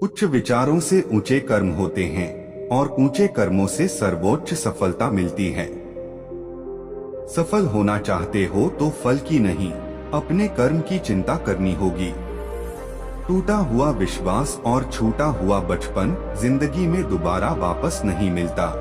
उच्च विचारों से ऊंचे कर्म होते हैं और ऊंचे कर्मों से सर्वोच्च सफलता मिलती है। सफल होना चाहते हो तो फल की नहीं, अपने कर्म की चिंता करनी होगी। टूटा हुआ विश्वास और छूटा हुआ बचपन जिंदगी में दोबारा वापस नहीं मिलता।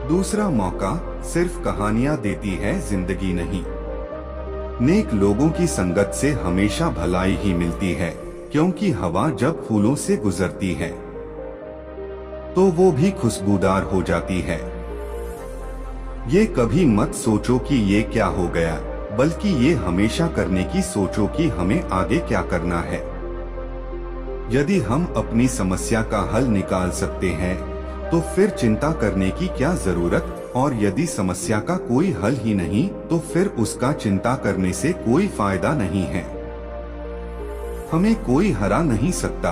दूसरा मौका सिर्फ कहानियां देती है, जिंदगी नहीं। नेक लोगों की संगत से हमेशा भलाई ही मिलती है, क्योंकि हवा जब फूलों से गुजरती है तो वो भी खुशबूदार हो जाती है। ये कभी मत सोचो कि ये क्या हो गया, बल्कि ये हमेशा करने की सोचो कि हमें आगे क्या करना है। यदि हम अपनी समस्या का हल निकाल सकते हैं तो फिर चिंता करने की क्या जरूरत, और यदि समस्या का कोई हल ही नहीं तो फिर उसका चिंता करने से कोई फायदा नहीं है। हमें कोई हरा नहीं सकता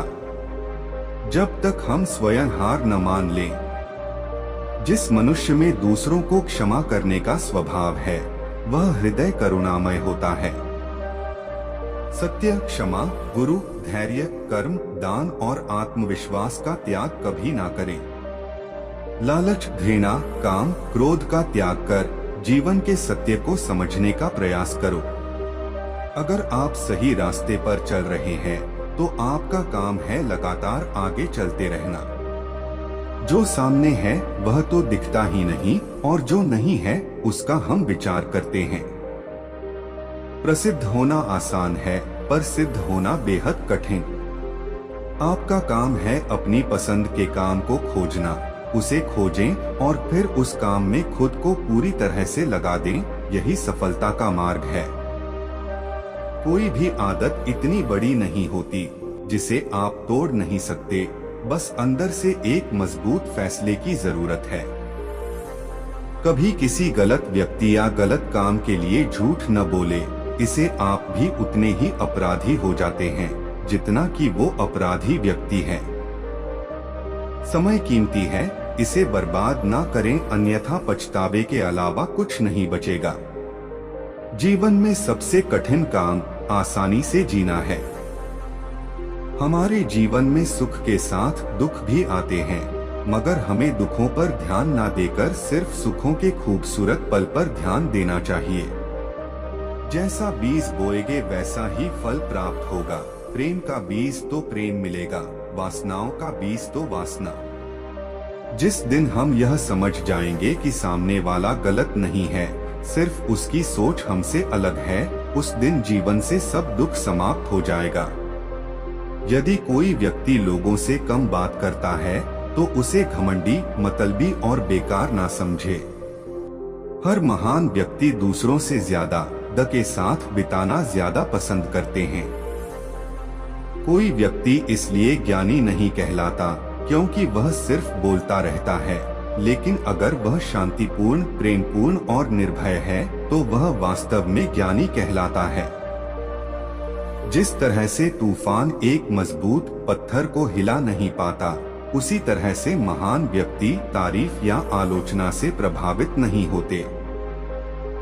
जब तक हम स्वयं हार न मान लें। जिस मनुष्य में दूसरों को क्षमा करने का स्वभाव है वह हृदय करुणामय होता है। सत्य, क्षमा, गुरु, धैर्य, कर्म, दान और आत्मविश्वास का त्याग कभी ना करें। लालच, घृणा, काम, क्रोध का त्याग कर जीवन के सत्य को समझने का प्रयास करो। अगर आप सही रास्ते पर चल रहे हैं तो आपका काम है लगातार आगे चलते रहना। जो सामने है वह तो दिखता ही नहीं, और जो नहीं है उसका हम विचार करते हैं। प्रसिद्ध होना आसान है पर सिद्ध होना बेहद कठिन। आपका काम है अपनी पसंद के काम को खोजना, उसे खोजें और फिर उस काम में खुद को पूरी तरह से लगा दें। यही सफलता का मार्ग है। कोई भी आदत इतनी बड़ी नहीं होती जिसे आप तोड़ नहीं सकते, बस अंदर से एक मजबूत फैसले की जरूरत है। कभी किसी गलत व्यक्ति या गलत काम के लिए झूठ न बोले, इसे आप भी उतने ही अपराधी हो जाते हैं जितना कि वो अपराधी व्यक्ति है। समय कीमती है, इसे बर्बाद ना करें, अन्यथा पछतावे के अलावा कुछ नहीं बचेगा। जीवन में सबसे कठिन काम आसानी से जीना है। हमारे जीवन में सुख के साथ दुख भी आते हैं, मगर हमें दुखों पर ध्यान ना देकर सिर्फ सुखों के खूबसूरत पल पर ध्यान देना चाहिए। जैसा बीज बोएगे वैसा ही फल प्राप्त होगा। प्रेम का बीज तो प्रेम मिलेगा, वासनाओं का बीज तो वासना। जिस दिन हम यह समझ जाएंगे कि सामने वाला गलत नहीं है, सिर्फ उसकी सोच हमसे अलग है, उस दिन जीवन से सब दुख समाप्त हो जाएगा। यदि कोई व्यक्ति लोगों से कम बात करता है तो उसे घमंडी, मतलबी और बेकार ना समझे। हर महान व्यक्ति दूसरों से ज्यादा द के साथ बिताना ज्यादा पसंद करते हैं। कोई व्यक्ति इसलिए ज्ञानी नहीं कहलाता क्योंकि वह सिर्फ बोलता रहता है, लेकिन अगर वह शांतिपूर्ण, प्रेमपूर्ण और निर्भय है तो वह वास्तव में ज्ञानी कहलाता है। जिस तरह से तूफान एक मजबूत पत्थर को हिला नहीं पाता, उसी तरह से महान व्यक्ति तारीफ या आलोचना से प्रभावित नहीं होते।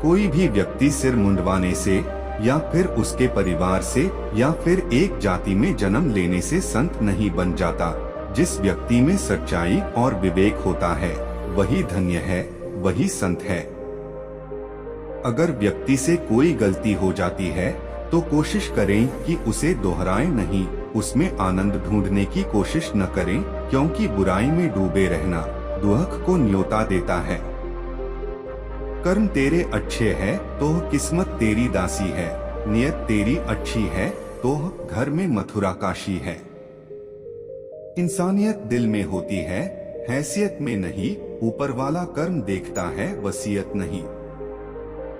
कोई भी व्यक्ति सिर मुंडवाने से या फिर उसके परिवार से या फिर एक जाति में जन्म लेने से संत नहीं बन जाता। जिस व्यक्ति में सच्चाई और विवेक होता है वही धन्य है, वही संत है। अगर व्यक्ति से कोई गलती हो जाती है तो कोशिश करें कि उसे दोहराएं नहीं, उसमें आनंद ढूंढने की कोशिश न करें, क्योंकि बुराई में डूबे रहना दुख को न्योता देता है। कर्म तेरे अच्छे है तो किस्मत तेरी दासी है, नियत तेरी अच्छी है तो घर में मथुरा काशी है। इंसानियत दिल में होती है, हैसियत में नहीं। ऊपर वाला कर्म देखता है, वसीयत नहीं।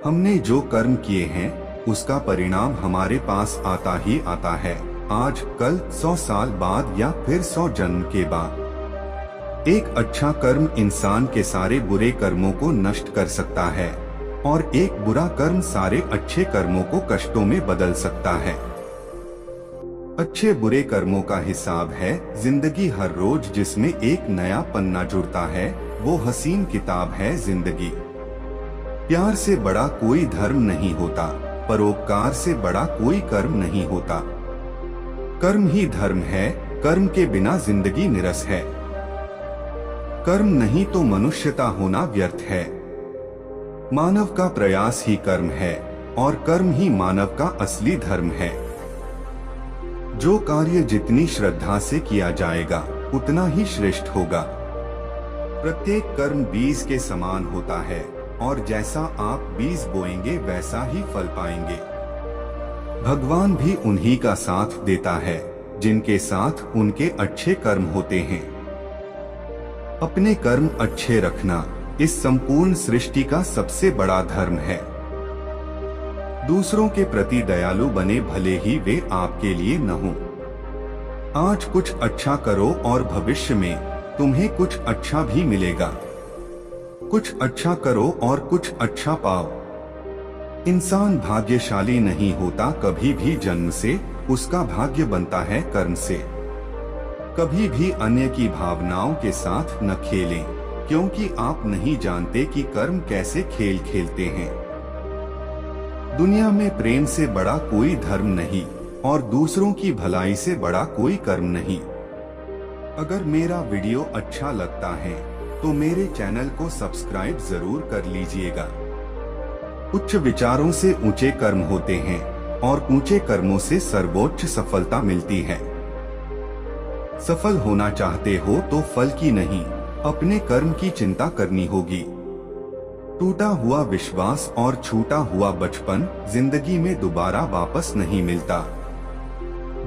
हमने जो कर्म किए हैं उसका परिणाम हमारे पास आता ही आता है, आज, कल, 100 साल बाद या फिर 100 जन्म के बाद। एक अच्छा कर्म इंसान के सारे बुरे कर्मों को नष्ट कर सकता है और एक बुरा कर्म सारे अच्छे कर्मों को कष्टों में बदल सकता है। अच्छे बुरे कर्मों का हिसाब है जिंदगी हर रोज, जिसमें एक नया पन्ना जुड़ता है, वो हसीन किताब है जिंदगी। प्यार से बड़ा कोई धर्म नहीं होता, परोपकार से बड़ा कोई कर्म नहीं होता। कर्म ही धर्म है, कर्म के बिना जिंदगी निरस है। कर्म नहीं तो मनुष्यता होना व्यर्थ है। मानव का प्रयास ही कर्म है और कर्म ही मानव का असली धर्म है। जो कार्य जितनी श्रद्धा से किया जाएगा उतना ही श्रेष्ठ होगा। प्रत्येक कर्म बीज के समान होता है और जैसा आप बीज बोएंगे वैसा ही फल पाएंगे। भगवान भी उन्हीं का साथ देता है जिनके साथ उनके अच्छे कर्म होते हैं। अपने कर्म अच्छे रखना इस संपूर्ण सृष्टि का सबसे बड़ा धर्म है। दूसरों के प्रति दयालु बने भले ही वे आपके लिए न हों। आज कुछ अच्छा करो और भविष्य में तुम्हें कुछ अच्छा भी मिलेगा। कुछ अच्छा करो और कुछ अच्छा पाओ। इंसान भाग्यशाली नहीं होता कभी भी जन्म से, उसका भाग्य बनता है कर्म से। कभी भी अन्य की भावनाओं के साथ न खेलें, क्योंकि आप नहीं जानते कि कर्म कैसे खेल खेलते हैं। दुनिया में प्रेम से बड़ा कोई धर्म नहीं और दूसरों की भलाई से बड़ा कोई कर्म नहीं। अगर मेरा वीडियो अच्छा लगता है तो मेरे चैनल को सब्सक्राइब जरूर कर लीजिएगा। उच्च विचारों से ऊंचे कर्म होते हैं और ऊंचे कर्मों से सर्वोच्च सफलता मिलती है। सफल होना चाहते हो तो फल की नहीं, अपने कर्म की चिंता करनी होगी। टूटा हुआ विश्वास और छूटा हुआ बचपन जिंदगी में दोबारा वापस नहीं मिलता।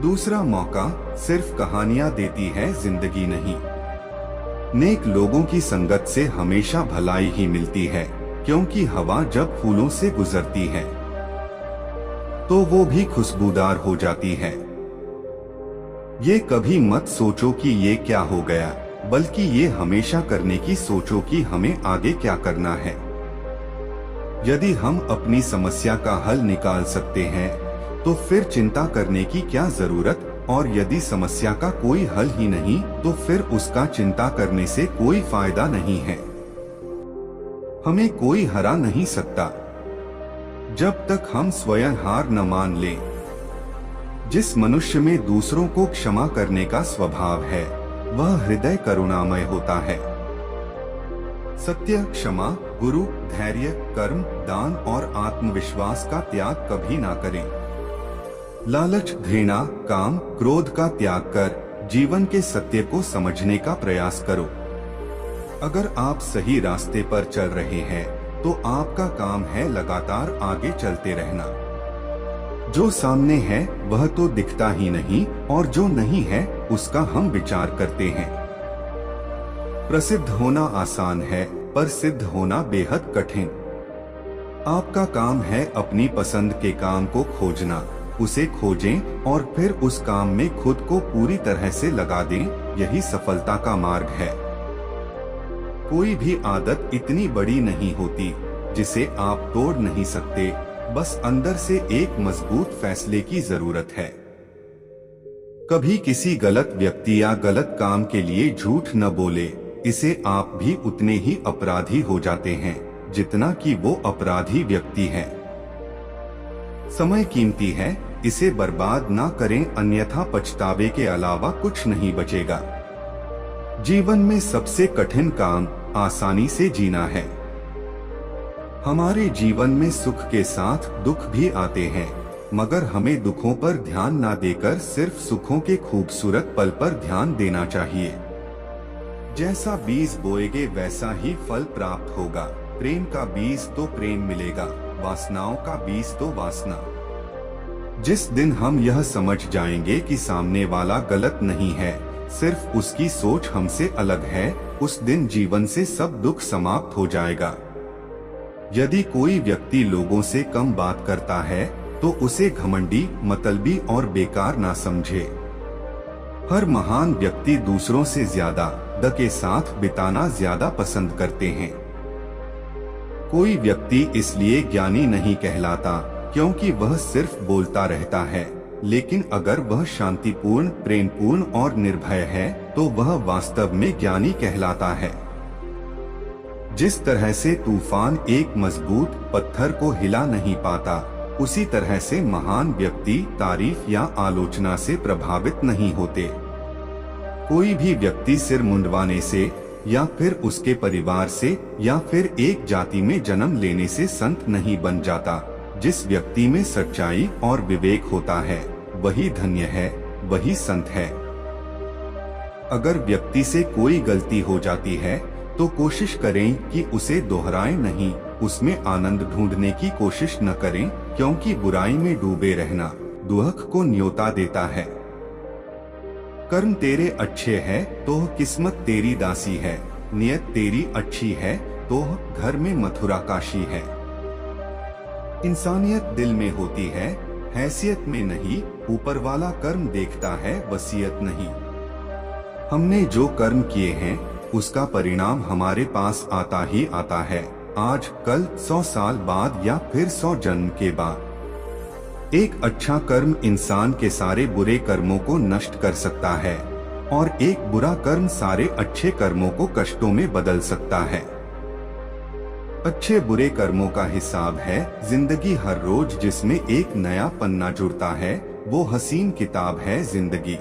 दूसरा मौका सिर्फ कहानियां देती है, जिंदगी नहीं। नेक लोगों की संगत से हमेशा भलाई ही मिलती है, क्योंकि हवा जब फूलों से गुजरती है तो वो भी खुशबूदार हो जाती है। ये कभी मत सोचो कि ये क्या हो गया, बल्कि ये हमेशा करने की सोचो कि हमें आगे क्या करना है। यदि हम अपनी समस्या का हल निकाल सकते हैं तो फिर चिंता करने की क्या जरूरत, और यदि समस्या का कोई हल ही नहीं तो फिर उसका चिंता करने से कोई फायदा नहीं है। हमें कोई हरा नहीं सकता जब तक हम स्वयं हार न मान लें। जिस मनुष्य में दूसरों को क्षमा करने का स्वभाव है वह हृदय करुणामय होता है। सत्य, क्षमा, गुरु, धैर्य, कर्म, दान और आत्मविश्वास का त्याग कभी ना करें। लालच, घृणा, काम, क्रोध का त्याग कर जीवन के सत्य को समझने का प्रयास करो। अगर आप सही रास्ते पर चल रहे हैं तो आपका काम है लगातार आगे चलते रहना। जो सामने है वह तो दिखता ही नहीं और जो नहीं है उसका हम विचार करते हैं। प्रसिद्ध होना आसान है पर सिद्ध होना बेहद कठिन। आपका काम है अपनी पसंद के काम को खोजना, उसे खोजें और फिर उस काम में खुद को पूरी तरह से लगा दें, यही सफलता का मार्ग है। कोई भी आदत इतनी बड़ी नहीं होती जिसे आप तोड़ नहीं सकते, बस अंदर से एक मजबूत फैसले की जरूरत है। कभी किसी गलत व्यक्ति या गलत काम के लिए झूठ न बोले, इसे आप भी उतने ही अपराधी हो जाते हैं जितना कि वो अपराधी व्यक्ति है। समय कीमती है, इसे बर्बाद ना करें, अन्यथा पछतावे के अलावा कुछ नहीं बचेगा। जीवन में सबसे कठिन काम आसानी से जीना है। हमारे जीवन में सुख के साथ दुख भी आते हैं, मगर हमें दुखों पर ध्यान ना देकर सिर्फ सुखों के खूबसूरत पल पर ध्यान देना चाहिए। जैसा बीज बोएगे वैसा ही फल प्राप्त होगा। प्रेम का बीज तो प्रेम मिलेगा, वासनाओं का बीज तो वासना। जिस दिन हम यह समझ जाएंगे कि सामने वाला गलत नहीं है, सिर्फ उसकी सोच हमसे अलग है, उस दिन जीवन से सब दुख समाप्त हो जाएगा। यदि कोई व्यक्ति लोगों से कम बात करता है तो उसे घमंडी, मतलबी और बेकार ना समझे। हर महान व्यक्ति दूसरों से ज्यादा द के साथ बिताना ज्यादा पसंद करते हैं। कोई व्यक्ति इसलिए ज्ञानी नहीं कहलाता क्योंकि वह सिर्फ बोलता रहता है, लेकिन अगर वह शांतिपूर्ण, प्रेमपूर्ण और निर्भय है तो वह वास्तव में ज्ञानी कहलाता है। जिस तरह से तूफान एक मजबूत पत्थर को हिला नहीं पाता, उसी तरह से महान व्यक्ति तारीफ या आलोचना से प्रभावित नहीं होते। कोई भी व्यक्ति सिर मुंडवाने से या फिर उसके परिवार से या फिर एक जाति में जन्म लेने से संत नहीं बन जाता। जिस व्यक्ति में सच्चाई और विवेक होता है वही धन्य है, वही संत है। अगर व्यक्ति से कोई गलती हो जाती है तो कोशिश करें कि उसे दोहराएं नहीं, उसमें आनंद ढूंढने की कोशिश न करें, क्योंकि बुराई में डूबे रहना दुख को न्योता देता है। कर्म तेरे अच्छे है तो किस्मत तेरी दासी है, नियत तेरी अच्छी है तो घर में मथुरा काशी है। इंसानियत दिल में होती है, हैसियत में नहीं, ऊपर वाला कर्म देखता है, वसीयत नहीं। हमने जो कर्म किए हैं उसका परिणाम हमारे पास आता ही आता है, आज कल 100 साल बाद या फिर 100 जन्म के बाद। एक अच्छा कर्म इंसान के सारे बुरे कर्मों को नष्ट कर सकता है और एक बुरा कर्म सारे अच्छे कर्मों को कष्टों में बदल सकता है। अच्छे बुरे कर्मों का हिसाब है जिंदगी हर रोज, जिसमें एक नया पन्ना जुड़ता है, वो हसीन किताब है जिंदगी।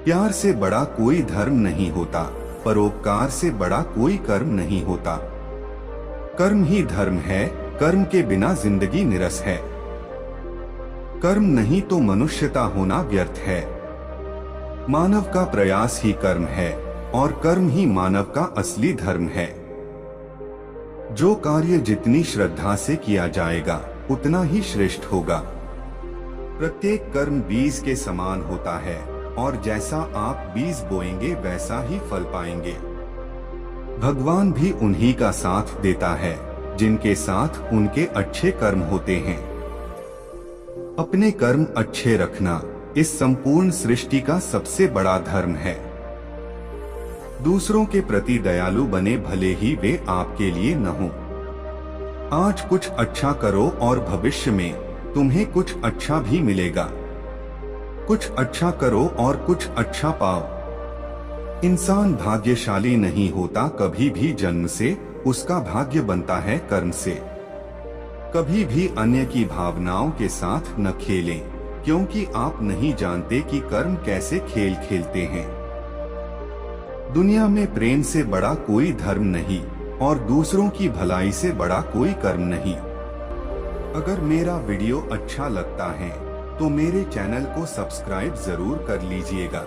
प्यार से बड़ा कोई धर्म नहीं होता, परोपकार से बड़ा कोई कर्म नहीं होता। कर्म ही धर्म है, कर्म के बिना जिंदगी निरस है। कर्म नहीं तो मनुष्यता होना व्यर्थ है। मानव का प्रयास ही कर्म है और कर्म ही मानव का असली धर्म है। जो कार्य जितनी श्रद्धा से किया जाएगा उतना ही श्रेष्ठ होगा। प्रत्येक कर्म बीज के समान होता है और जैसा आप बीज बोएंगे वैसा ही फल पाएंगे। भगवान भी उन्हीं का साथ देता है जिनके साथ उनके अच्छे कर्म होते हैं। अपने कर्म अच्छे रखना इस संपूर्ण सृष्टि का सबसे बड़ा धर्म है। दूसरों के प्रति दयालु बने, भले ही वे आपके लिए न हो। आज कुछ अच्छा करो और भविष्य में तुम्हें कुछ अच्छा भी मिलेगा। कुछ अच्छा करो और कुछ अच्छा पाओ। इंसान भाग्यशाली नहीं होता कभी भी जन्म से, उसका भाग्य बनता है कर्म से। कभी भी अन्य की भावनाओं के साथ न खेलें, क्योंकि आप नहीं जानते कि कर्म कैसे खेल खेलते हैं। दुनिया में प्रेम से बड़ा कोई धर्म नहीं और दूसरों की भलाई से बड़ा कोई कर्म नहीं। अगर मेरा वीडियो अच्छा लगता है तो मेरे चैनल को सब्सक्राइब जरूर कर लीजिएगा।